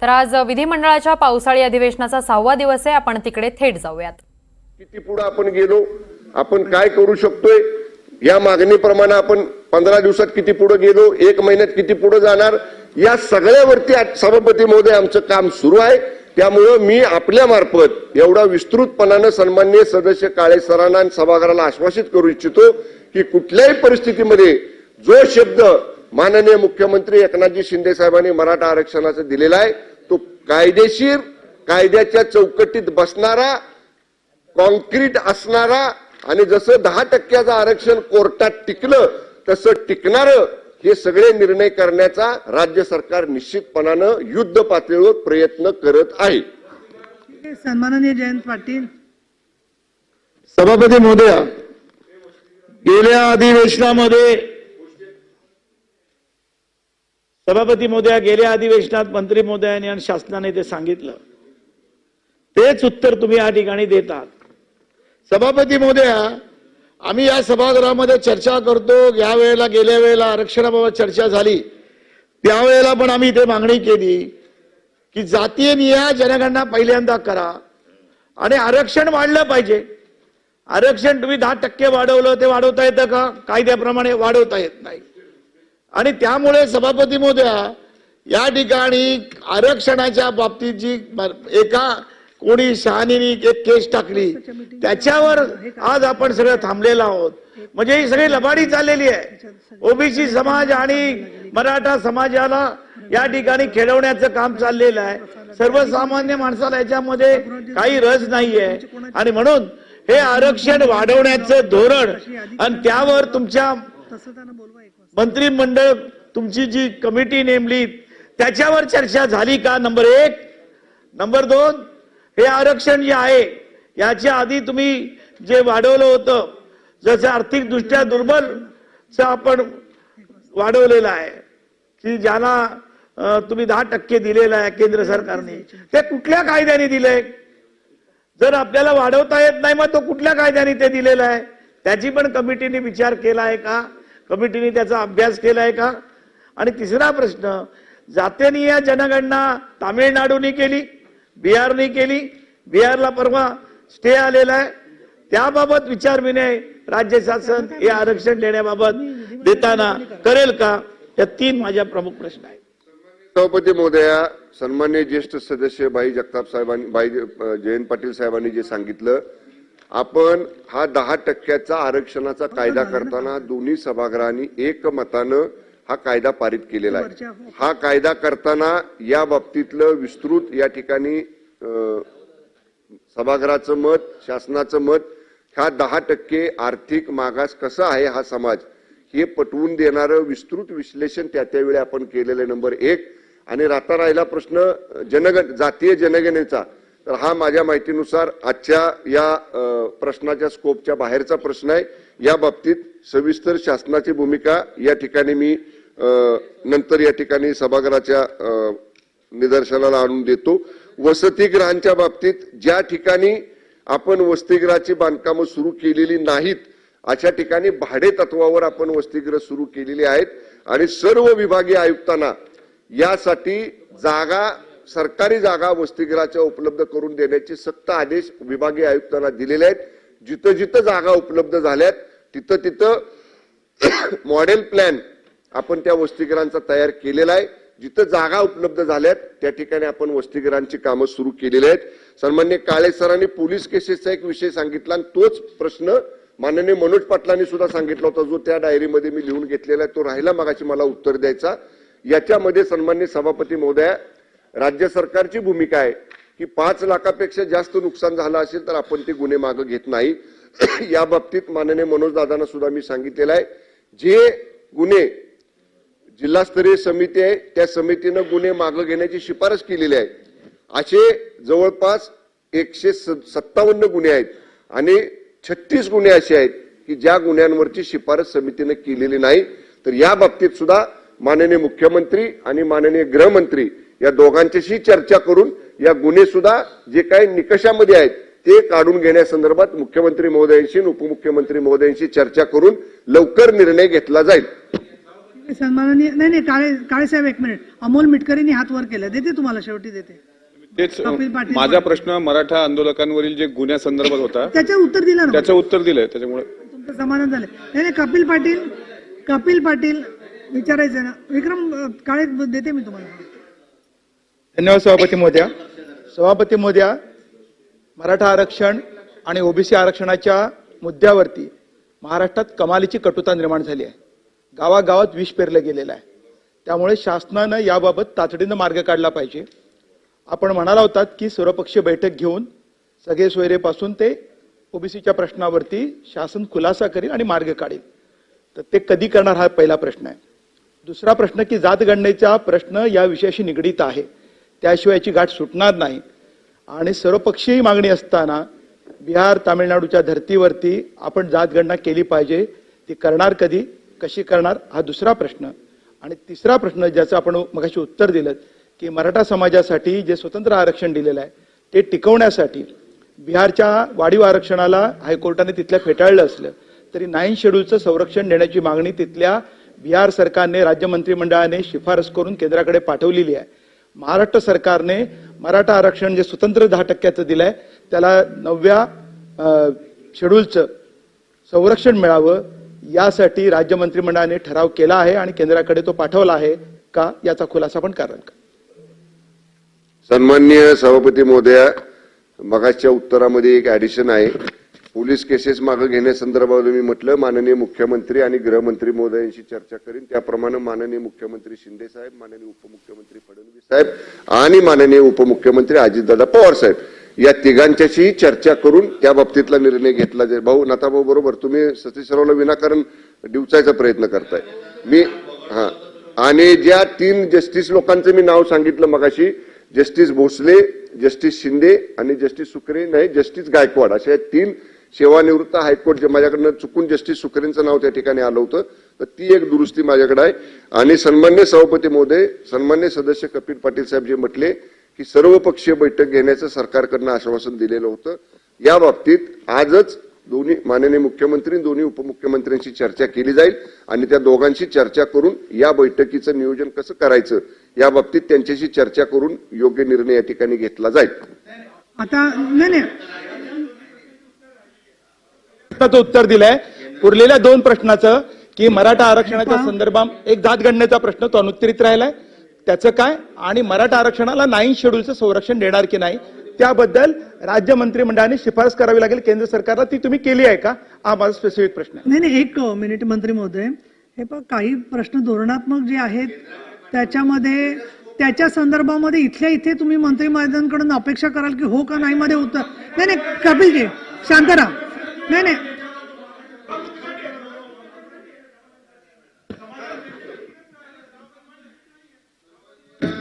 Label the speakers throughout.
Speaker 1: तर आज विधिमंडळाच्या पावसाळी अधिवेशनाचा 6वा दिवस आहे. आपण तिकडे थेट जाऊयात.
Speaker 2: किती पुढे आपण गेलो, आपण काय करू शकतोय, या मागणीप्रमाणे आपण 15 दिवसात किती पुढे गेलो, 1 महिन्यात किती पुढे जाणार, या सगळ्यावरती सभापती महोदय आमचं काम सुरू आहे. त्यामुळे मी आपल्या मार्फत एवढा विस्तृतपणाने सन्माननीय सदस्य काळे सरांना आणि सभागृहाला आश्वासित करू इच्छितो की कुठल्याही परिस्थितीमध्ये जो शब्द माननीय मुख्यमंत्री एकनाथजी शिंदे साहेबांनी मराठा आरक्षणाचा दिलेला आहे तो कायदेशीर, कायद्याच्या चौकटीत बसणारा, कॉन्क्रीट असणारा आणि जसं 10% आरक्षण कोर्टात टिकलं तसं टिकणारं हे सगळे निर्णय करण्याचा राज्य सरकार निश्चितपणानं युद्ध पातळीवर प्रयत्न करत आहे.
Speaker 3: सन्माननीय जयंत पाटील.
Speaker 4: सभापती महोदया, गेल्या अधिवेशनात मंत्री महोदयांनी आणि शासनाने ते सांगितलं, तेच उत्तर तुम्ही या ठिकाणी देतात. सभापती महोदया, आम्ही या सभागृहामध्ये चर्चा करतो, या वेळेला गेल्या वेळेला आरक्षणाबाबत चर्चा झाली, त्यावेळेला पण आम्ही इथे मागणी केली की जातीय निहाय जनगणना पहिल्यांदा करा आणि आरक्षण वाढलं पाहिजे. आरक्षण तुम्ही 10% वाढवलं, ते वाढवता येतं का? कायद्याप्रमाणे वाढवता येत नाही. आणि त्यामुळे सभापती महोदया, या ठिकाणी आरक्षणाच्या बाबतीत जी एका कोणी शहाणीने एक केस टाकली त्याच्यावर आज आपण सगळं थांबलेलो आहोत. म्हणजे ही सगळी लबाडी चाललेली आहे. ओबीसी समाज आणि मराठा समाजाला या ठिकाणी खेळवण्याचं काम चाललेलं आहे. सर्वसामान्य माणसाला याच्यामध्ये काही रस नाहीये आणि म्हणून हे आरक्षण वाढवण्याचं धोरण आणि त्यावर तुमच्या मंत्रिमंडळ तुमची जी कमिटी नेमली त्याच्यावर चर्चा झाली का? नंबर 1. नंबर 2, हे आरक्षण जे आहे याच्या आधी तुम्ही जे वाढवलं होतं, जसं आर्थिक दृष्ट्या दुर्बल आपण वाढवलेलं आहे की ज्याला तुम्ही 10% दिलेलं आहे केंद्र सरकारने, ते कुठल्या कायद्याने दिलंय? जर आपल्याला वाढवता येत नाही मग तो कुठल्या कायद्याने ते दिलेलं आहे? त्याची पण कमिटीने विचार केला आहे का? कमिटीने त्याचा अभ्यास केलाय का? आणि तिसरा प्रश्न, जातीय जनगणना तामिळनाडूने केली, बिहारने केली. बिहारला परवा स्टे आलेला आहे. त्याबाबत विचार-विनय राज्य शासन हे आरक्षण देण्याबाबत देताना करेल का? या 3 माझ्या प्रमुख प्रश्न आहेत.
Speaker 2: सभापती महोदया, सन्माननीय ज्येष्ठ सदस्य भाई जगताप साहेबांनी, जयंत पाटील साहेबांनी जे सांगितलं, आपण हा 10% आरक्षणाचा कायदा करताना दोन्ही सभागृहांनी एकमतानं हा कायदा पारित केलेला आहे. हा कायदा करताना या बाबतीतलं विस्तृत या ठिकाणी सभागृहाचं मत, शासनाचं मत, हा 10% आर्थिक मागास कसा आहे हा समाज हे पटवून देणारं विस्तृत विश्लेषण त्यावेळी आपण केलेलं नंबर 1. आणि राहिला प्रश्न जातीय जनगणनेचा, तर हा माझ्या माहितीनुसार आजच्या या प्रश्नाच्या स्कोपच्या बाहेरचा प्रश्न आहे. या बाबतीत सविस्तर शासनाची भूमिका या ठिकाणी मी नंतर या ठिकाणी सभागृहाच्या निदर्शनाला आणून देतो. वसतिगृहांच्या बाबतीत ज्या ठिकाणी आपण वसतिगृहाची बांधकामं सुरू केलेली नाहीत अशा ठिकाणी भाडे तत्वावर आपण वसतिगृह सुरू केलेली आहेत आणि सर्व विभागीय आयुक्तांना यासाठी जागा, सरकारी जागा वसतिगृहाच्या उपलब्ध करून देण्याचे सक्त आदेश विभागीय आयुक्तांना दिलेले आहेत. जिथं जिथं जागा उपलब्ध झाल्यात तिथं तिथं मॉडेल प्लॅन आपण त्या वसतिगृहांचा तयार केलेला आहे. जिथं जागा उपलब्ध झाल्यात त्या ठिकाणी आपण वसतिगृहांची कामं सुरू केलेली आहेत. सन्माननीय काळे सरांनी पोलीस केसेसचा एक विषय सांगितला आणि तोच प्रश्न माननीय मनोज पाटलांनी सुद्धा सांगितला होता, जो त्या डायरीमध्ये मी लिहून घेतलेला आहे. तो राहिला मगाशी मला उत्तर द्यायचा. याच्यामध्ये सन्माननीय सभापती महोदया, राज्य सरकारची भूमिका आहे की 5 लाखापेक्षा जास्त नुकसान झालं असेल तर आपण ते गुन्हे मागे घेत नाही. या बाबतीत माननीय मनोज दादांना सुद्धा मी सांगितलेलं आहे, जे गुन्हे जिल्हास्तरीय समिती आहे त्या समितीनं गुन्हे मागे घेण्याची शिफारस केलेली आहे. असे जवळपास 157 गुन्हे आहेत आणि 36 गुन्हे असे आहेत की ज्या गुन्ह्यांवरची शिफारस समितीने केलेली नाही. तर या बाबतीत सुद्धा माननीय मुख्यमंत्री आणि माननीय गृहमंत्री या दोघांच्याशी चर्चा करून या गुन्हे सुद्धा जे काही निकषामध्ये आहेत ते काढून घेण्यासंदर्भात मुख्यमंत्री महोदयांशी, उपमुख्यमंत्री महोदयांशी चर्चा करून लवकर निर्णय घेतला जाईल.
Speaker 3: सन्माननीय नाही काळे साहेब, एक मिनिट. अमोल मिटकरींनी हात वर केला. देते तुम्हाला, शेवटी देते.
Speaker 5: तेच
Speaker 3: कपिल पाटील
Speaker 5: माझा प्रश्न मराठा आंदोलकांवरील जे गुन्ह्यासंदर्भात होता
Speaker 3: त्याच्यावर उत्तर दिलं ना.
Speaker 5: त्याचं उत्तर दिलंय, त्याच्यामुळे
Speaker 3: तुमचं समाधान झालं. नाही कपिल पाटील विचारायचं ना. विक्रम काळे देते मी तुम्हाला.
Speaker 6: धन्यवाद सभापती महोदया. सभापती महोदया, मराठा आरक्षण आणि ओबीसी आरक्षणाच्या मुद्द्यावरती महाराष्ट्रात कमालीची कटुता निर्माण झाली आहे. गावागावात विष पेरलं गेलेलं आहे. त्यामुळे शासनानं याबाबत तातडीनं मार्ग काढला पाहिजे. आपण म्हणाला होतात की सर्वपक्षीय बैठक घेऊन सगळे सोयरेपासून ते ओबीसीच्या प्रश्नावरती शासन खुलासा करेल आणि मार्ग काढेल. तर ते कधी करणार हा पहिला प्रश्न आहे. दुसरा प्रश्न की जात गणनेचा प्रश्न या विषयाशी निगडीत आहे, त्याशिवाय याची गाठ सुटणार नाही. आणि सर्वपक्षीय मागणी असताना बिहार तामिळनाडूच्या धर्तीवरती आपण जातगणना केली पाहिजे. ती करणार कधी, कशी करणार, हा दुसरा प्रश्न. आणि तिसरा प्रश्न ज्याचं आपण मगाशी उत्तर दिलं की मराठा समाजासाठी जे स्वतंत्र आरक्षण दिलेलं आहे ते टिकवण्यासाठी बिहारच्या वाढीव आरक्षणाला हायकोर्टाने तिथल्या फेटाळलं असलं तरी 9 शेड्यूलचं संरक्षण देण्याची मागणी तिथल्या बिहार सरकारने राज्य मंत्रिमंडळाने शिफारस करून केंद्राकडे पाठवलेली आहे. महाराष्ट्र सरकारने मराठा आरक्षण जे स्वतंत्र 10% दिलंय त्याला 9व्या शेड्यूलचं संरक्षण मिळावं यासाठी राज्य मंत्रिमंडळाने ठराव केला आहे आणि केंद्राकडे तो पाठवला आहे का, याचा खुलासा पण कराल का?
Speaker 2: सन्माननीय सभापती महोदया, मगाच्या उत्तरामध्ये एक ऍडिशन आहे. पोलीस केसेस मागे घेण्यासंदर्भात मी म्हटलं माननीय मुख्यमंत्री आणि गृहमंत्री महोदयांशी चर्चा करीन. त्याप्रमाणे माननीय मुख्यमंत्री शिंदे साहेब, माननीय उपमुख्यमंत्री फडणवीस साहेब आणि माननीय उपमुख्यमंत्री अजितदादा पवार साहेब या तिघांच्याशी चर्चा करून त्या बाबतीतला निर्णय घेतला जाईल. भाऊ नाथाभाऊ बरोबर, तुम्ही सतीशरावला विनाकारण डिवचायचा प्रयत्न करताय. मी आणि ज्या 3 जस्टिस लोकांचं मी नाव सांगितलं मगाशी, जस्टिस भोसले, जस्टिस शिंदे आणि जस्टिस सुकरे नाही जस्टिस गायकवाड, अशा 3 सेवानिवृत्त हायकोर्ट जे माझ्याकडनं चुकून जस्टिस सुकरेंचं नाव त्या ठिकाणी आलं होतं, तर ती एक दुरुस्ती माझ्याकडे आहे. आणि सन्मान्य सभापती महोदय, सन्मान्य सदस्य कपिल पाटील साहेब जे म्हटले की सर्वपक्षीय बैठक घेण्याचं सरकारकडनं आश्वासन दिलेलं होतं, या बाबतीत आजच दोन्ही माननीय मुख्यमंत्री दोन्ही उपमुख्यमंत्र्यांशी चर्चा केली जाईल आणि त्या दोघांशी चर्चा करून या बैठकीचं नियोजन कसं करायचं या बाबतीत त्यांच्याशी चर्चा करून योग्य निर्णय या ठिकाणी घेतला जाईल.
Speaker 3: आता नाही
Speaker 6: उत्तर दिलंय. उरलेल्या 2 प्रश्नाचं की मराठा आरक्षणाच्या संदर्भात एक जात गणनेचा प्रश्न तो अनुत्तरित राहिलाय, त्याचं काय, आणि मराठा आरक्षणाला 9 शेड्यूलचं संरक्षण देणार की नाही त्याबद्दल राज्य मंत्रिमंडळाने शिफारस करावी लागेल केंद्र सरकारला, ती तुम्ही केली आहे का, हा माझा स्पेसिफिक प्रश्न आहे.
Speaker 3: नाही 1 मिनिट मंत्री महोदय. हे पण काही प्रश्न धोरणात्मक जे आहेत त्याच्यामध्ये त्याच्या संदर्भामध्ये इथल्या इथे तुम्ही मंत्रिमंडळाकडून अपेक्षा कराल की हो का नाही मध्ये उत्तर. नाही कपिलजी शांत राहा.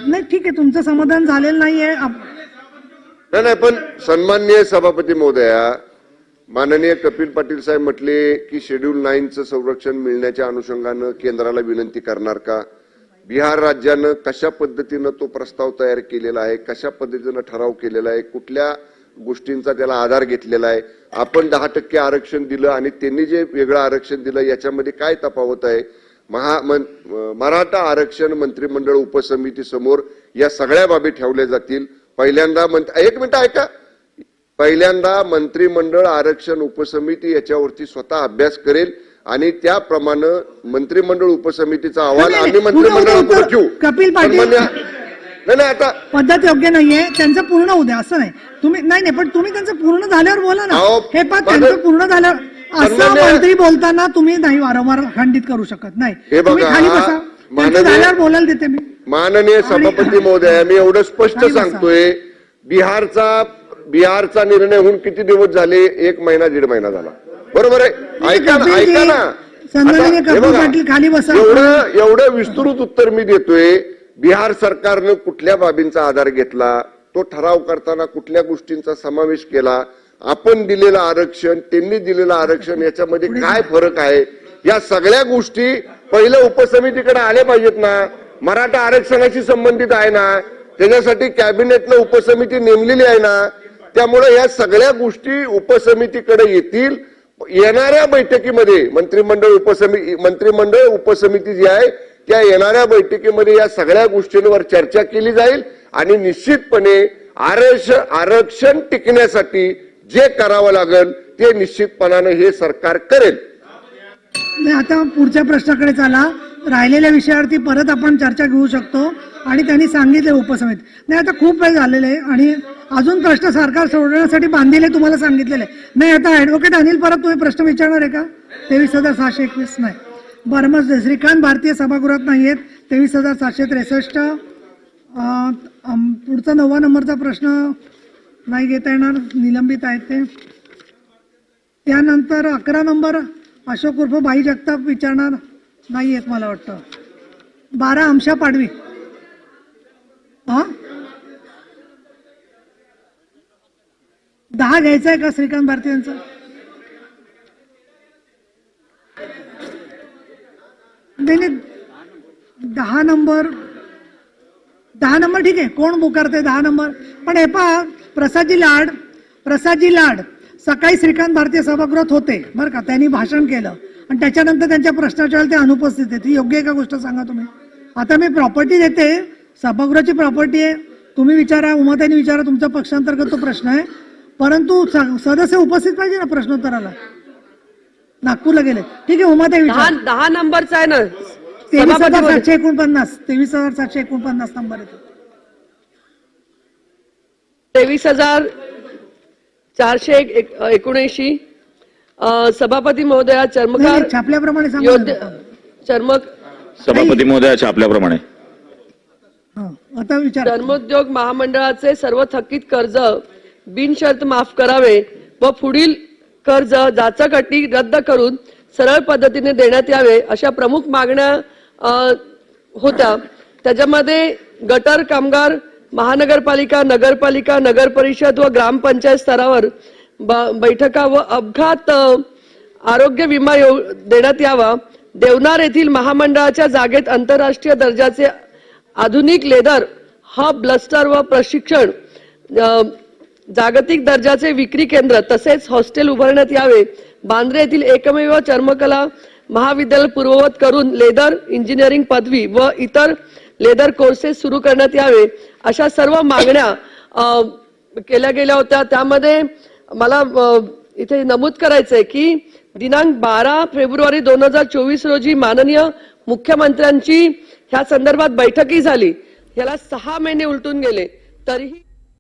Speaker 3: नाही ठीक आहे, तुमचं समाधान झालेलं नाहीये.
Speaker 2: नाही पण सन्माननीय सभापती महोदया, माननीय कपिल पाटील साहेब म्हटले की शेड्यूल 9चं संरक्षण मिळण्याच्या अनुषंगानं केंद्राला विनंती करणार का. बिहार राज्यानं कशा पद्धतीनं तो प्रस्ताव तयार केलेला आहे, कशा पद्धतीनं ठराव केलेला आहे, कुठल्या गोष्टींचा त्याला आधार घेतलेला आहे. आपण 10% आरक्षण दिलं आणि त्यांनी जे वेगळं आरक्षण दिलं याच्यामध्ये काय तफावत आहे. मराठा आरक्षण मंत्रिमंडळ उपसमिती समोर या सगळ्या बाबी ठेवल्या जातील. पहिल्यांदा 1 मिनिट ऐका, पहिल्यांदा मंत्रिमंडळ आरक्षण उपसमिती याच्यावरती स्वतः अभ्यास करेल आणि त्याप्रमाणे मंत्रिमंडळ उपसमितीचा अहवाल आम्ही मंत्रिमंडळाकडे घेऊ.
Speaker 3: कपिल पाटील
Speaker 2: नाही आता
Speaker 3: पद्धत योग्य नाहीये, त्यांचं पूर्ण होऊ द्या. असं नाही तुम्ही नाही पण तुम्ही त्यांचं पूर्ण झाल्यावर बोला ना. हे पण त्यांचं पूर्ण झाल्यावर असं मंत्री बोलताना तुम्ही नाही वारंवार खंडित करू शकत नाही. तुम्ही खाली बसा, त्यांचं झाल्यावर बोलायला देते मी.
Speaker 2: माननीय सभापती महोदय, मी एवढं स्पष्ट सांगतोय, बिहारचा निर्णय होऊन किती दिवस झाले, 1 महिना 1.5 महिना झाला, बरोबर आहे. ऐका ना
Speaker 3: सन्माननीय कपिल पाटील खाली बसा.
Speaker 2: एवढं विस्तृत उत्तर मी देतोय. बिहार सरकारनं कुठल्या बाबींचा आधार घेतला, तो ठराव करताना कुठल्या गोष्टींचा समावेश केला, आपण दिलेलं आरक्षण त्यांनी दिलेलं आरक्षण याच्यामध्ये काय फरक आहे, या सगळ्या गोष्टी पहिल्या उपसमितीकडे आल्या पाहिजेत ना. मराठा आरक्षणाशी संबंधित आहे ना, त्याच्यासाठी कॅबिनेटनं उपसमिती नेमलेली आहे ना. त्यामुळे या सगळ्या गोष्टी उपसमितीकडे येतील. येणाऱ्या बैठकीमध्ये मंत्रिमंडळ उपसमिती जी आहे त्या येणाऱ्या बैठकीमध्ये या सगळ्या गोष्टींवर चर्चा केली जाईल आणि निश्चितपणे आरक्षण टिकण्यासाठी जे करावं लागेल ते निश्चितपणाने हे सरकार करेल.
Speaker 3: नाही, आता पुढच्या प्रश्नाकडे चला. राहिलेल्या विषयावरती परत आपण चर्चा घेऊ शकतो आणि त्यांनी सांगितले उपसमिती. नाही, आता खूप वेळ झालेला आहे आणि अजून प्रश्न सरकार सोडवण्यासाठी बांधलेले तुम्हाला सांगितलेले नाही. आता ऍडव्होकेट अनिल परब तुम्ही प्रश्न विचारणार आहे का? 23,621 नाही. बरं, मग श्रीकांत भारतीय सभागृहात नाहीयेत. 23,763. पुढचा 9 नंबरचा प्रश्न नाही घेता येणार, निलंबित आहेत ते. त्यानंतर 11 नंबर अशोक उर्फ बाई जगताप विचारणार नाही आहेत मला वाटतं. 12 आमशा पाडवी. हा, 10 घ्यायचं आहे का श्रीकांत भारती यांचं? नाही, 10 नंबर ठीक आहे. कोण पुकारते 10 नंबर? पण हे पहा, प्रसादजी लाड सकाळी श्रीकांत भारतीय सभागृहात होते बरं का, त्यांनी भाषण केलं आणि त्याच्यानंतर त्यांच्या प्रश्नाच्या वेळेला ते अनुपस्थित आहेत. ही योग्य आहे का गोष्ट सांगा तुम्ही? आता मी प्रॉपर्टी देते, सभागृहाची प्रॉपर्टी आहे, तुम्ही विचारा, उमाताईंनी विचारा, तुमच्या पक्षांतर्गत तो प्रश्न आहे, परंतु सदस्य उपस्थित पाहिजे ना प्रश्नोत्तराला. नागपूरला गेले, ठीक आहे, उमाताई विचारा.
Speaker 7: 10 नंबरचा आहे ना,
Speaker 3: 23,749. 23,749 नंबर आहे.
Speaker 7: 23,479. सभापती महोदया, चर्मकार
Speaker 3: छापल्याप्रमाणे सांगा.
Speaker 8: सभापती महोदयाच्या आपल्याप्रमाणे
Speaker 3: आता विचार.
Speaker 7: चर्मोद्योग महामंडळाचे सर्व थकीत कर्ज बिनशर्त माफ करावे व पुढील कर्ज जाचक रद्द करून सरळ पद्धतीने देण्यात यावे अशा प्रमुख मागण्या होत्या. त्याच्यामध्ये गटर कामगार महानगरपालिका, नगरपालिका, नगर परिषद व ग्रामपंचायत स्तरावर बैठका व अपघात आरोग्य विमा देण्यात यावा. देवनार येथील महामंडळाच्या जागेत आंतरराष्ट्रीय दर्जाचे आधुनिक लेदर हब, ब्लस्टर व प्रशिक्षण, जागतिक दर्जाचे विक्री केंद्र तसेच हॉस्टेल उभारण्यात यावे. बांद्रे येथील एकमेव चर्मकला महाविद्यालय पूर्ववत करून लेदर इंजिनिअरिंग पदवी व इतर लेदर कोर्सेस सुरू करण्यात यावे. अशा सर्व मागण्या केल्या गेल्या होत्या. त्यामध्ये मला इथे नमूद करायचंय की दिनांक 12 फेब्रुवारी 2024 रोजी माननीय मुख्यमंत्र्यांची ह्या संदर्भात बैठकही झाली. याला 6 महिने उलटून गेले तरीही